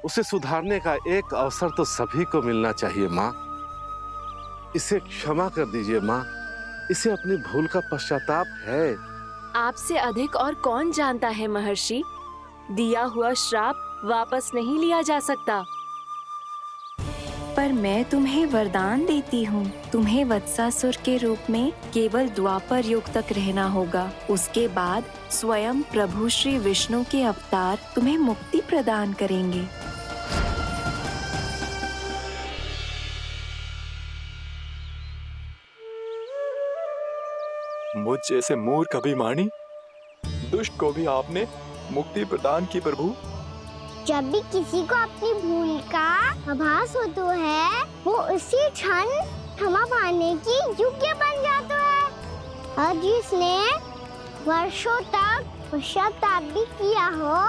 उसे सुधारने का एक अवसर तो सभी को मिलना चाहिए माँ। इसे क्षमा कर दीजिए माँ, इसे अपनी भूल का पश्चाताप है। आपसे अधिक और कौन जानता है महर्षि, दिया हुआ श्राप वापस नहीं लिया जा सकता। पर मैं तुम्हें वरदान देती हूँ, तुम्हें वत्सासुर के रूप में केवल द्वापर युग तक रहना होगा। उसके बाद स्वयं प्रभु श्री विष्णु के अवतार तुम्हें मुक्ति प्रदान करेंगे। मुझ जैसे मूर्ख अभिमानी दुष्ट को भी आपने मुक्ति प्रदान की प्रभु। जब भी किसी को अपनी भूल का आभास होता है, वो उसी क्षण क्षमा पाने की योग्य बन जाता है। और जिसने वर्षों तक पश्चाताप भी किया हो,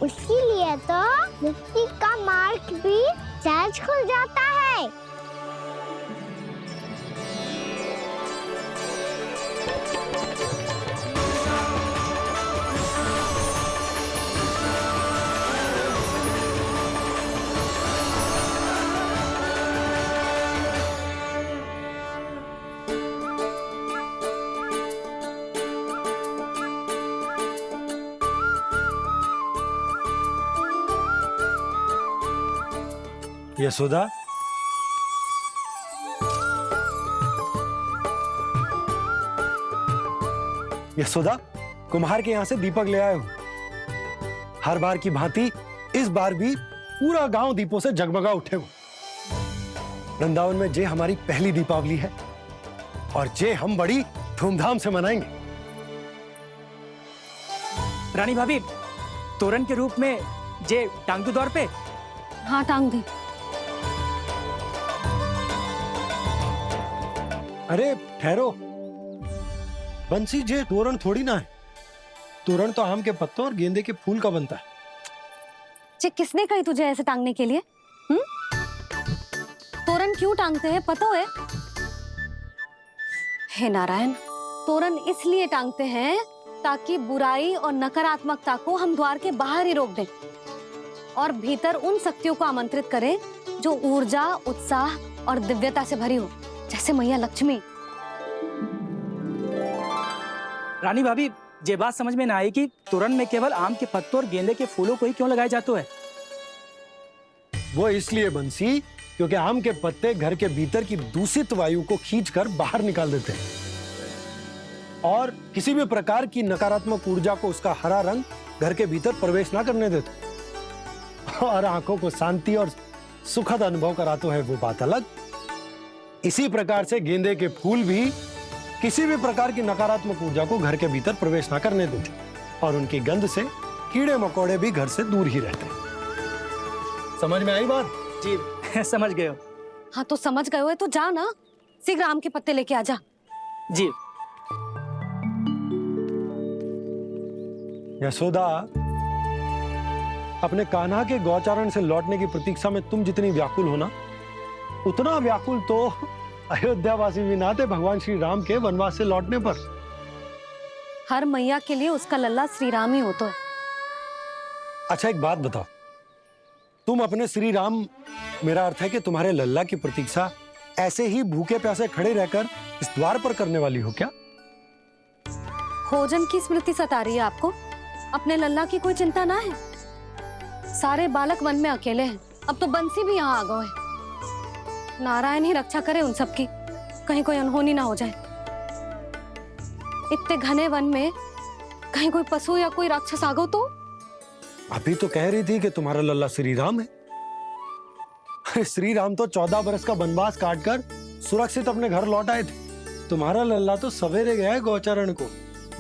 उसके लिए तो मुक्ति का मार्ग भी सहज खुल जाता है। यशोदा, यशोदा, कुम्हार के यहाँ से दीपक ले आए हूँ। हर बार की भांति इस बार भी पूरा गांव दीपों से जगमगा उठे हो। वृंदावन में जे हमारी पहली दीपावली है और जे हम बड़ी धूमधाम से मनाएंगे। रानी भाभी, तोरण के रूप में जे टांग दो दौर पे। हाँ, टांग दी। अरे ठहरो, बंसी, जे तोरण थोड़ी ना है। तोरण तो आम के पत्तों और गेंदे के फूल का बनता है। किसने कही तुझे ऐसे टांगने के लिए? तोरण क्यों टांगते हैं पता है? हे नारायण, तोरण इसलिए टांगते हैं ताकि बुराई और नकारात्मकता को हम द्वार के बाहर ही रोक दें और भीतर उन शक्तियों को आमंत्रित करें जो ऊर्जा, उत्साह और दिव्यता से भरी हो, जैसे मैया लक्ष्मी। रानी भाभी, ये बात समझ में ना आई कि तोरण में केवल आम के पत्तों और गेंदे के फूलों को ही क्यों लगाया जाता है? वो इसलिए बंसी, क्योंकि आम के पत्ते घर के भीतर की दूषित वायु को खींचकर बाहर निकाल देते हैं और किसी भी प्रकार की नकारात्मक ऊर्जा को उसका हरा रंग घर के भीतर प्रवेश ना करने देते और आंखों को शांति और सुखद अनुभव कराता है, वो बात अलग। इसी प्रकार से गेंदे के फूल भी किसी भी प्रकार की नकारात्मक ऊर्जा को घर के भीतर प्रवेश ना करने देते और उनकी गंध से कीड़े मकोड़े भी घर से दूर ही रहते हैं। समझ में आई बात? जी समझ गए हो। हाँ, तो समझ गए हो तो जा ना, शीघ्र आम के पत्ते लेके आ जा। जी। यशोदा, अपने कान्हा के गौचारण से लौटने की प्रतीक्षा में तुम जितनी व्याकुल हो ना, उतना व्याकुल तो अयोध्यावासी भी ना थे भगवान श्री राम के वनवास से लौटने पर। हर मैया के लिए उसका लल्ला श्री राम ही होता है। अच्छा, एक बात बताओ, तुम अपने श्री राम, मेरा अर्थ है कि तुम्हारे लल्ला की प्रतीक्षा ऐसे ही भूखे प्यासे खड़े रहकर इस द्वार पर करने वाली हो क्या? भोजन की स्मृति सता रही है आपको? अपने लल्ला की कोई चिंता ना है। सारे बालक वन में अकेले हैं, अब तो बंसी भी यहाँ आ गए हैं। नारायण ही रक्षा करे उन सबकी, कहीं कोई अनहोनी ना हो जाए। इतने घने वन में कहीं कोई पशु या कोई राक्षस आ गो तो? अभी तो कह रही थी कि तुम्हारा लल्ला श्री राम है। श्री राम तो 14 बरस का वनवास काटकर सुरक्षित अपने घर लौट आए थे। तुम्हारा लल्ला तो सवेरे गया है गौचरण को,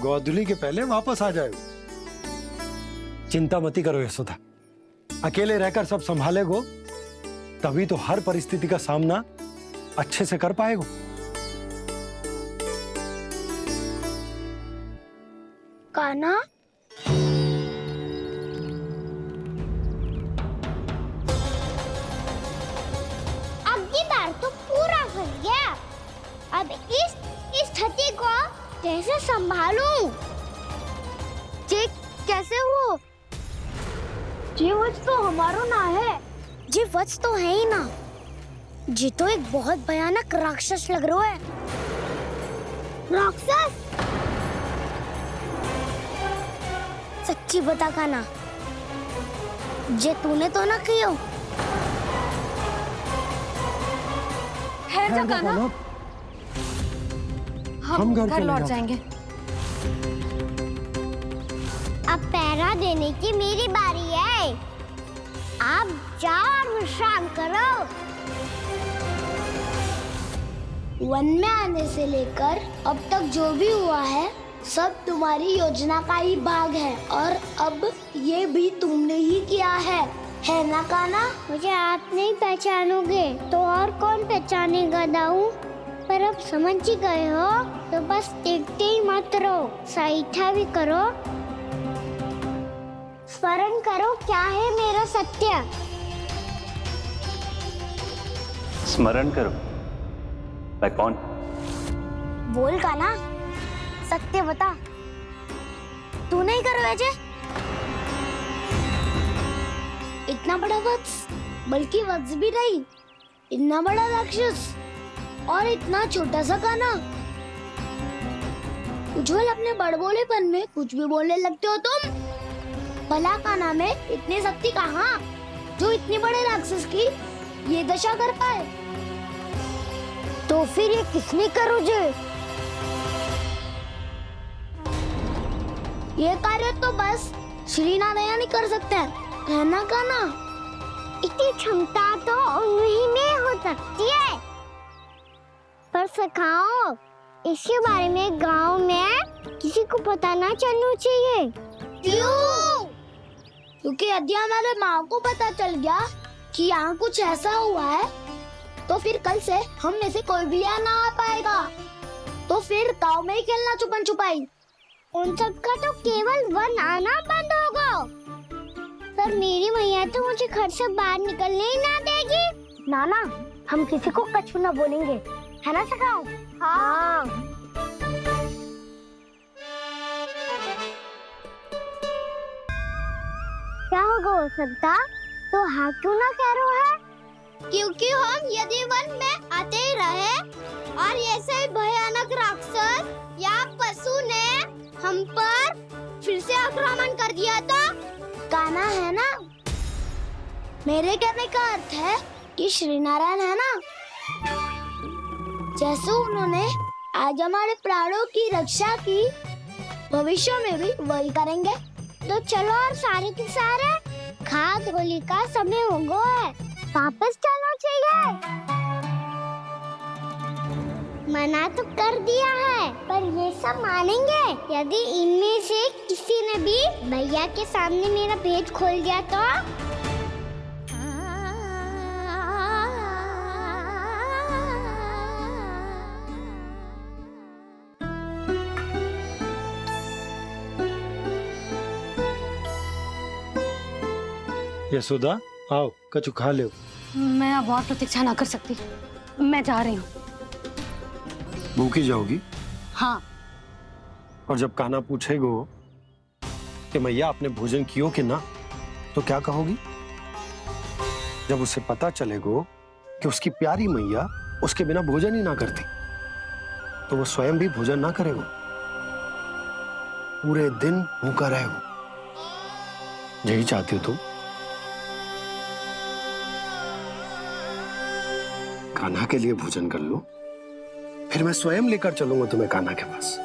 गोधूली के पहले वापस आ जाएगा। चिंता मती करो यशोदा, अकेले रहकर सब संभालेगो तभी तो हर परिस्थिति का सामना अच्छे से कर पाएगो। कान्हा, अब की बार तो पूरा फंस गया। अब इस छठी को कैसे संभालूं? ये कैसे हो? ये वच तो हमारो ना है। ये वच तो है ही ना। ये तो एक बहुत भयानक राक्षस लग रहा है। राक्षस? सच्ची बता कान्हा, जे तूने तो ना कियो? है जा कान्हा, हम घर लौट जाएंगे। अब पहरा देने की मेरी बारी है। आप जाओ और विश्राम करो। वन में आने से लेकर अब तक जो भी हुआ है सब तुम्हारी योजना का ही भाग है, और अब ये भी तुमने ही किया है ना कान्हा? मुझे आप नहीं पहचानोगे तो और कौन पहचानेगा दाऊ? पर अब समझ ही गए हो तो बस देखते ही मत रहो, सईठा भी करो। स्मरण करो क्या है मेरा सत्य। स्मरण करो। मैं कौन? बोल कान्हा, सत्य बता। तू नहीं करो अजय? इतना बड़ा वत्स, बल्कि वत्स भी नहीं, इतना बड़ा राक्षस और इतना छोटा सा कान्हा। उज्जवल, अपने बड़बोलेपन में कुछ भी बोलने लगते हो तुम। भला कान्हा में इतनी शक्ति कहाँ जो इतने बड़े राक्षस की ये दशा कर पाए? तो फिर ये किसने करो जे? ये कार्य तो बस श्री नारायण ही कर सकते हैं, है ना कान्हा? इतनी क्षमता तो उन्हीं में हो सकती है, पर सिखाओ इसके बारे में गांव में किसी को पता ना चलना चाहिए। क्यों? क्योंकि यदि हमारे माँ को पता चल गया कि यहाँ कुछ ऐसा हुआ है तो फिर कल से हम में से कोई भी यहाँ ना आ पाएगा। तो फिर गांव में ही खेलना छुपन छुपाई। उन सब का तो केवल वन आना बंद होगा। पर मेरी मैया तो मुझे घर से बाहर निकलने ही ना देगी। नाना, हम किसी को कछु ना बोलेंगे, है ना सखाओ? हाँ। क्या होगा हो सकता? तो हाँ क्यों ना कह रहा है? क्योंकि हम यदि वन में आते ही रहे और ऐसे भयानक राक्षस या पशु ने हम पर फिर से आक्रमण कर दिया तो कान्हा, है ना? मेरे कहने का अर्थ है कि श्री नारायण है ना, जैसे उन्होंने आज हमारे प्राणों की रक्षा की, भविष्य में भी वही करेंगे। तो चलो और सारे के सारे खाद होली का समय हो गया है, वापस चलना चाहिए। मना तो कर दिया है, पर ये सब मानेंगे यदि इनमें से किसी ने भी भैया के सामने मेरा भेद खोल दिया तो? यशोदा, आओ कछु खा लो। मैं अब और प्रतीक्षा ना कर सकती, मैं जा रही हूँ। भूखी जाओगी? हाँ। और जब कान्हा पूछेगो कि मैया आपने भोजन कियो कि ना, तो क्या कहोगी? जब उसे पता चलेगो कि उसकी प्यारी मैया उसके बिना भोजन ही ना करती, तो वो स्वयं भी भोजन ना करेगो, पूरे दिन भूखा रहेगो। यही चाहती हो तुम? कान्हा के लिए भोजन कर लो, फिर मैं स्वयं लेकर चलूंगा तुम्हें कान्हा के पास।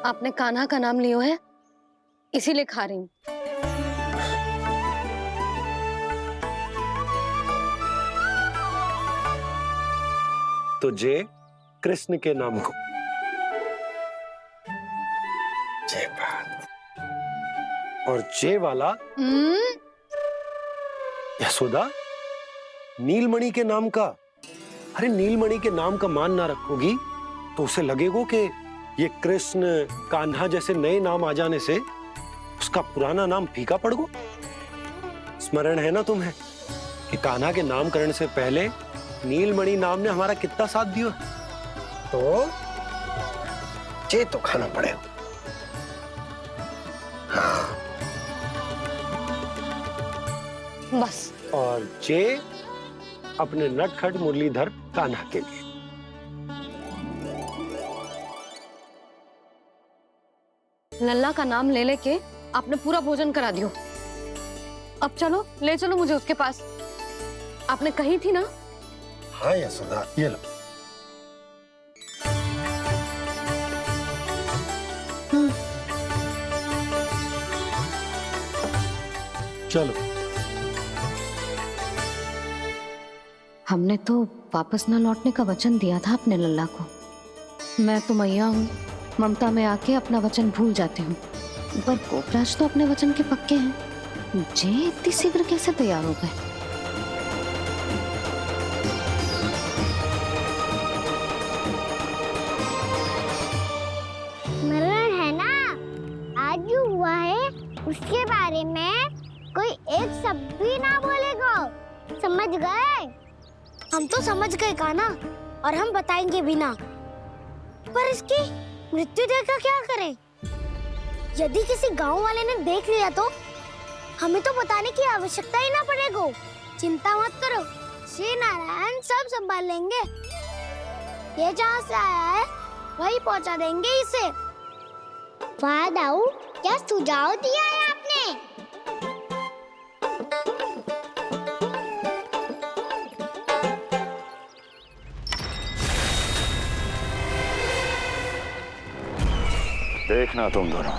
आपने कान्हा का नाम लियो है, इसीलिए खा रही हूँ। तो जे कृष्ण के नाम को। जे बात। और जे वाला यशोदा नीलमणि के नाम का। अरे नीलमणि के नाम का मान ना रखोगी तो उसे लगेगा कि ये कृष्ण कान्हा जैसे नए नाम आ जाने से उसका पुराना नाम फीका पड़ गो। स्मरण है ना तुम्हें कि कान्हा के नामकरण से पहले नीलमणि नाम ने हमारा कितना साथ दिया। तो जे तो खाना पड़ेगा। हाँ। बस। और जे अपने नटखट मुरलीधर कान्हा के लिए। लल्ला का नाम ले लेके आपने पूरा भोजन करा दियो। अब चलो, ले चलो मुझे उसके पास। आपने कही थी ना। हाँ यशोदा, ये लो। चलो। हमने तो वापस न लौटने का वचन दिया था अपने लल्ला को। मैं तो मैया हूँ, ममता में आके अपना वचन भूल जाती हूँ, पर गोपराज तो अपने वचन के पक्के हैं। जे इतनी शीघ्र कैसे तैयार हो गए? मरण है ना, आज जो हुआ है उसके बारे में कोई एक शब्द भी ना बोलेगा। समझ गए? हम तो समझ गए कान्हा, और हम बताएंगे भी ना। पर इसकी मृत्यु देखकर क्या करें? यदि किसी गांव वाले ने देख लिया तो हमें तो बताने की आवश्यकता ही ना पड़ेगा। चिंता मत करो, श्री नारायण सब संभाल लेंगे। ये जहाँ से आया है वही पहुँचा देंगे इसे। वाह दाऊ, क्या सुझाव दिया है आपने। देखना तुम दोनों,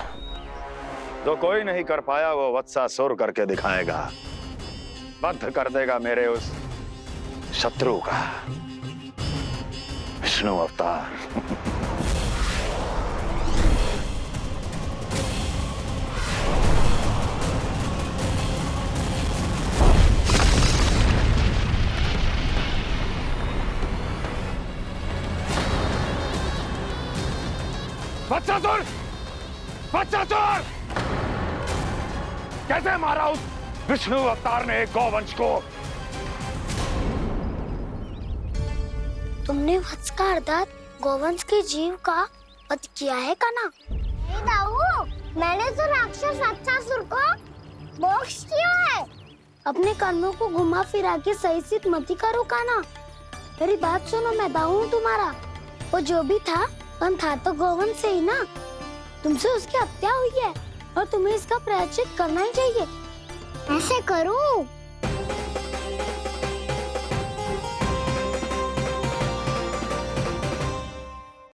जो कोई नहीं कर पाया वो वत्सासुर करके दिखाएगा। बंध कर देगा मेरे उस शत्रु का विष्णु अवतार। वत्सासुर! वत्सासुर! कैसे मारा उस विष्णु अवतार ने गौवंश को? तुमने वत्स का अर्थात गौवंश के जीव का वध किया है कान्हा? नहीं दाऊ, मैंने तो राक्षस वत्सासुर को मोक्ष दिया है। अपने कर्मों को घुमा फिरा के सही सिद्ध मत करो कान्हा। मेरी बात सुनो, मैं दाऊ हूँ तुम्हारा। वो जो भी था पण था तो गौवंश से ही ना। तुमसे उसकी हत्या हुई है और तुम्हें इसका प्रायश्चित करना ही चाहिए। ऐसे करूं